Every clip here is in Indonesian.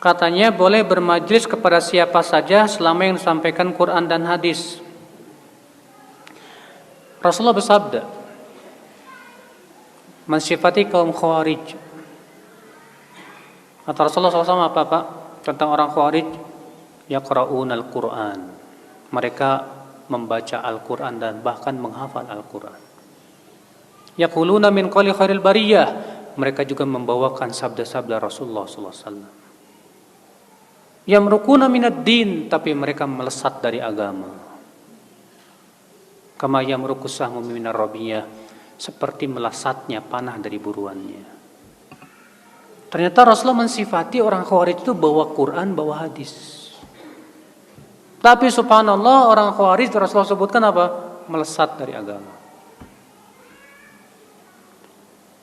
Katanya boleh bermajlis kepada siapa saja selama yang disampaikan Quran dan hadis. Rasulullah bersabda mensifati kaum Khawarij. Kata Rasulullah SAW apa Pak? Tentang orang Khawarij, yaqra'unal Qur'an. Mereka membaca Al-Quran dan bahkan menghafal Al-Quran. Yaquluna min qawli khairil bariyah. Mereka juga membawakan sabda-sabda Rasulullah SAW. Yamrukuna minad din, tapi mereka melesat dari agama. Kama yamrukus sahmu minar rabiyah, seperti melesatnya panah dari buruannya. Ternyata Rasulullah mensifati orang Khawarij itu bawa Quran, bawa hadis. Tapi subhanallah orang Khawarij Rasulullah sebutkan apa? Melesat dari agama.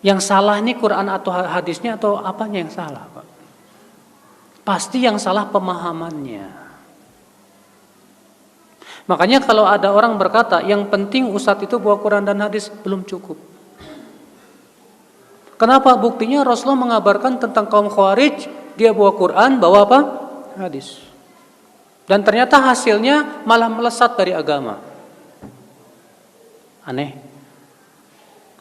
Yang salah ini Quran atau hadisnya atau apanya yang salah, Pak? Pasti yang salah pemahamannya. Makanya kalau ada orang berkata yang penting ustadz itu bawa Quran dan hadis, belum cukup. Kenapa? Buktinya Rasulullah mengabarkan tentang kaum Khawarij, dia bawa Quran, bawa apa? Hadis. Dan ternyata hasilnya malah melesat dari agama. Aneh.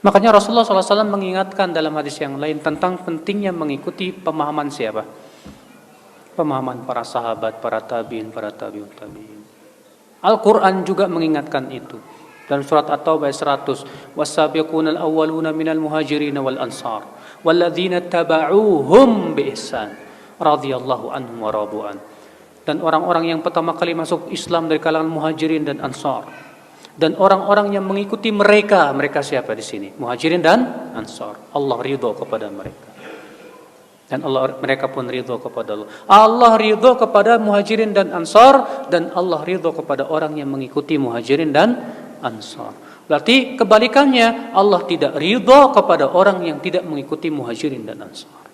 Makanya Rasulullah SAW mengingatkan dalam hadis yang lain tentang pentingnya mengikuti pemahaman siapa? Pemahaman para sahabat, para tabi'in, para tabi'ut tabi'in. Al-Quran juga mengingatkan itu. Dalam surat At-Taubah 100, "Was-sabiqunal awwaluna minal muhajirin wal ansar, walladzina taba'uuhum bi ihsan, radhiyallahu anhum wa radu'an." Dan orang-orang yang pertama kali masuk Islam dari kalangan muhajirin dan ansar. Dan orang-orang yang mengikuti mereka, mereka siapa di sini? Muhajirin dan ansar. Allah ridho kepada mereka. Dan mereka pun ridho kepada Allah. Allah ridho kepada muhajirin dan ansar, dan Allah ridho kepada orang yang mengikuti muhajirin dan ansar. Berarti kebalikannya, Allah tidak ridho kepada orang yang tidak mengikuti muhajirin dan ansar.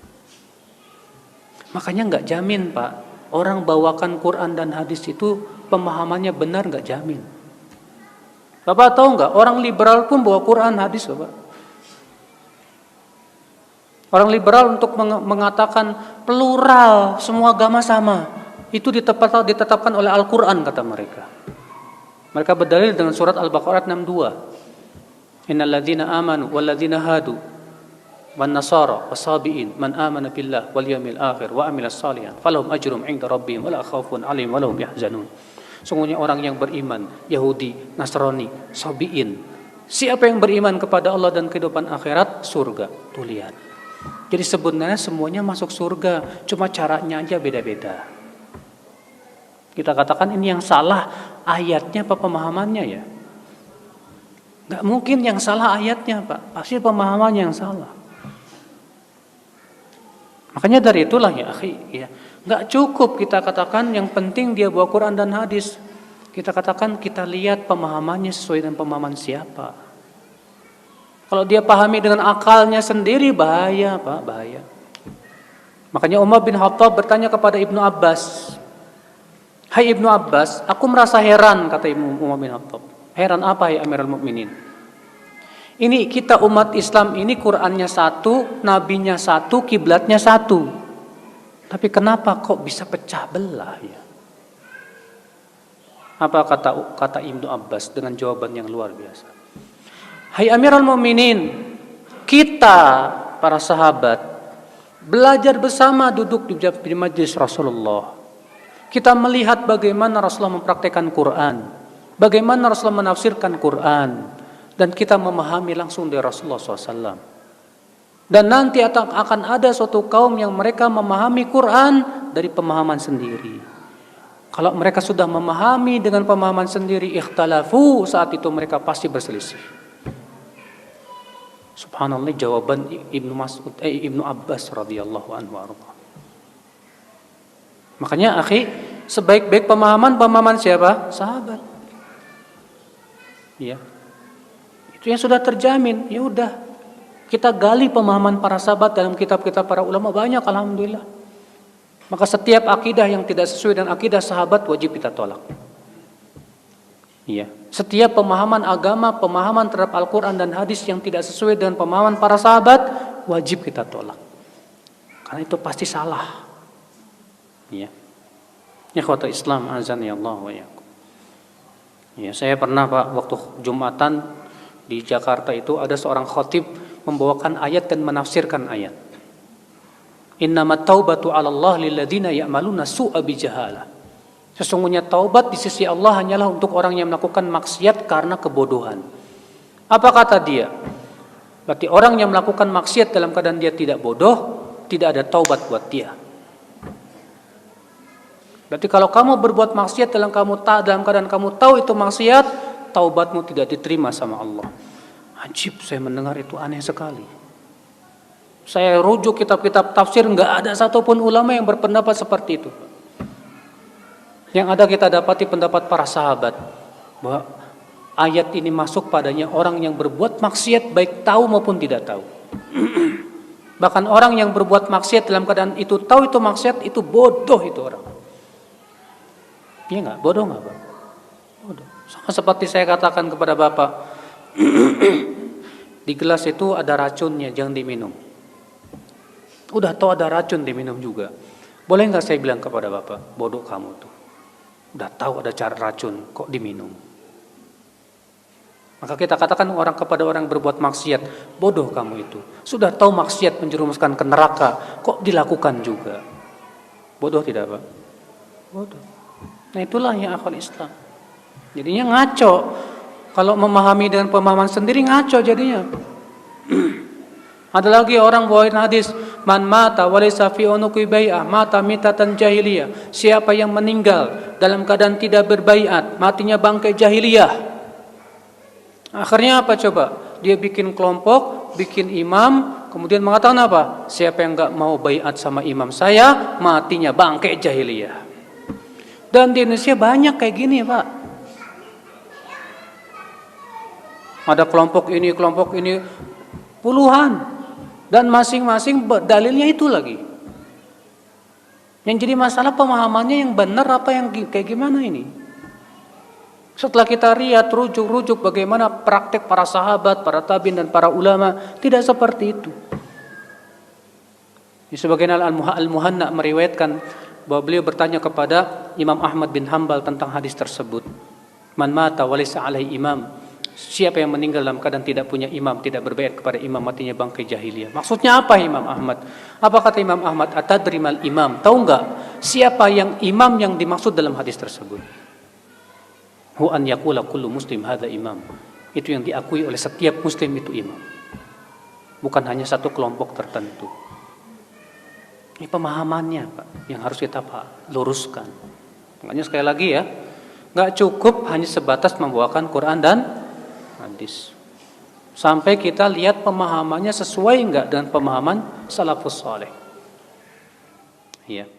Makanya nggak jamin Pak, orang bawakan Quran dan hadis itu pemahamannya benar, nggak jamin. Bapak tahu nggak, orang liberal pun bawa Quran hadis Bapak. Orang liberal untuk mengatakan plural, semua agama sama, itu ditetapkan oleh Al-Quran kata mereka. Mereka berdalil dengan surat Al-Baqarah 62. Innal ladzina amanu wal ladzina hadu wan nasara wasabiin man amana billah wal yawmil akhir wa amilas shalihan falahum ajrum 'inda rabbihim wala khaufun 'alaihim wala hum yahzanun. Sungguhnya orang yang beriman, Yahudi, Nasrani, Sabiin, siapa yang beriman kepada Allah dan kehidupan akhirat, surga. Tuh lihat. Jadi sebenarnya semuanya masuk surga, cuma caranya aja beda-beda. Kita katakan ini yang salah ayatnya apa pemahamannya ya? Gak mungkin yang salah ayatnya Pak, pasti pemahamannya yang salah. Makanya dari itulah ya akhi, ya, gak cukup kita katakan yang penting dia bawa Quran dan hadis. Kita katakan kita lihat pemahamannya sesuai dengan pemahaman siapa. Kalau dia pahami dengan akalnya sendiri, bahaya Pak, bahaya. Makanya Umar bin Khattab bertanya kepada Ibnu Abbas, "Hai Ibnu Abbas, aku merasa heran," kata Umar bin Khattab. "Heran apa ya Amirul Mukminin? Ini kita umat Islam ini Qur'annya satu, nabinya satu, kiblatnya satu. Tapi kenapa kok bisa pecah belah ya?" Apa kata Ibnu Abbas dengan jawaban yang luar biasa? "Hai Amirul Mukminin, kita para sahabat belajar bersama duduk di majlis Rasulullah. Kita melihat bagaimana Rasulullah mempraktekkan Quran, bagaimana Rasulullah menafsirkan Quran, dan kita memahami langsung dari Rasulullah SAW. Dan nanti akan ada suatu kaum yang mereka memahami Quran dari pemahaman sendiri. Kalau mereka sudah memahami dengan pemahaman sendiri, ikhtalafu, saat itu mereka pasti berselisih." Subhanallah, jawaban Ibnu Abbas radhiyallahu anhu arba. Makanya akhi, sebaik-baik pemahaman siapa? Sahabat. Ya. Itu yang sudah terjamin. Ya udah. Kita gali pemahaman para sahabat dalam kitab-kitab para ulama banyak, alhamdulillah. Maka setiap akidah yang tidak sesuai dengan akidah sahabat wajib kita tolak. Iya. Setiap pemahaman agama, pemahaman terhadap Al-Quran dan hadis yang tidak sesuai dengan pemahaman para sahabat, wajib kita tolak. Karena itu pasti salah. Ya. Ikhwatul Islam azan ya Allah wa iyyakum. Ya, saya pernah Pak waktu Jumatan di Jakarta itu ada seorang khatib membawakan ayat dan menafsirkan ayat. Innamat taubatu 'ala Allah lilladzina ya'maluna su'a bijahalah. Sesungguhnya taubat di sisi Allah hanyalah untuk orang yang melakukan maksiat karena kebodohan. Apa kata dia? Berarti orang yang melakukan maksiat dalam keadaan dia tidak bodoh, tidak ada taubat buat dia. Berarti kalau kamu berbuat maksiat dalam keadaan kamu tahu itu maksiat, taubatmu tidak diterima sama Allah. Ajib, saya mendengar itu aneh sekali. Saya rujuk kitab-kitab tafsir, nggak ada satupun ulama yang berpendapat seperti itu. Yang ada kita dapati pendapat para sahabat bahwa ayat ini masuk padanya orang yang berbuat maksiat baik tahu maupun tidak tahu. Bahkan orang yang berbuat maksiat dalam keadaan itu tahu itu maksiat, itu bodoh itu orang. Iya nggak? Bodoh nggak Pak? Bodoh. Sama seperti saya katakan kepada Bapak, di gelas itu ada racunnya, jangan diminum. Udah tahu ada racun diminum juga. Boleh nggak saya bilang kepada Bapak, bodoh kamu tuh. Udah tahu ada cara racun, kok diminum? Maka kita katakan orang kepada orang berbuat maksiat, bodoh kamu itu. Sudah tahu maksiat menjerumuskan ke neraka, kok dilakukan juga? Bodoh tidak Pak? Bodoh. Nah itulah yang akal Islam. Jadinya ngaco. Kalau memahami dengan pemahaman sendiri ngaco jadinya. Ada lagi orang bawain hadis, man mata walaysa fi unuqi bai'ah mata mitatan jahiliyah. Siapa yang meninggal dalam keadaan tidak berbaiat, matinya bangkai jahiliyah. Akhirnya apa coba? Dia bikin kelompok, bikin imam, kemudian mengatakan apa? Siapa yang enggak mau baiat sama imam saya, matinya bangkai jahiliyah. Dan di Indonesia banyak kayak gini Pak. Ada kelompok ini puluhan. Dan masing-masing dalilnya itu lagi. Yang jadi masalah pemahamannya yang benar apa yang kayak gimana ini. Setelah kita lihat rujuk-rujuk bagaimana praktek para sahabat, para tabi'in dan para ulama, tidak seperti itu. Sebagian Al-Muhanna meriwayatkan bahwa beliau bertanya kepada Imam Ahmad bin Hanbal tentang hadis tersebut. Man mata walaysa alaihi imam. Siapa yang meninggal dalam keadaan tidak punya imam, tidak berbaiat kepada imam, matinya bangkai jahiliyah. Maksudnya apa Imam Ahmad? Apa kata Imam Ahmad? Atadrimal imam. Tahu enggak siapa yang imam yang dimaksud dalam hadis tersebut? Hu an yaqula kullu muslim hadza imam. Itu yang diakui oleh setiap muslim itu imam. Bukan hanya satu kelompok tertentu. Ini pemahamannya Pak, yang harus kita luruskan. Makanya sekali lagi ya, nggak cukup hanya sebatas membawakan Quran dan hadis. Sampai kita lihat pemahamannya sesuai nggak dengan pemahaman salafus saleh. Ya.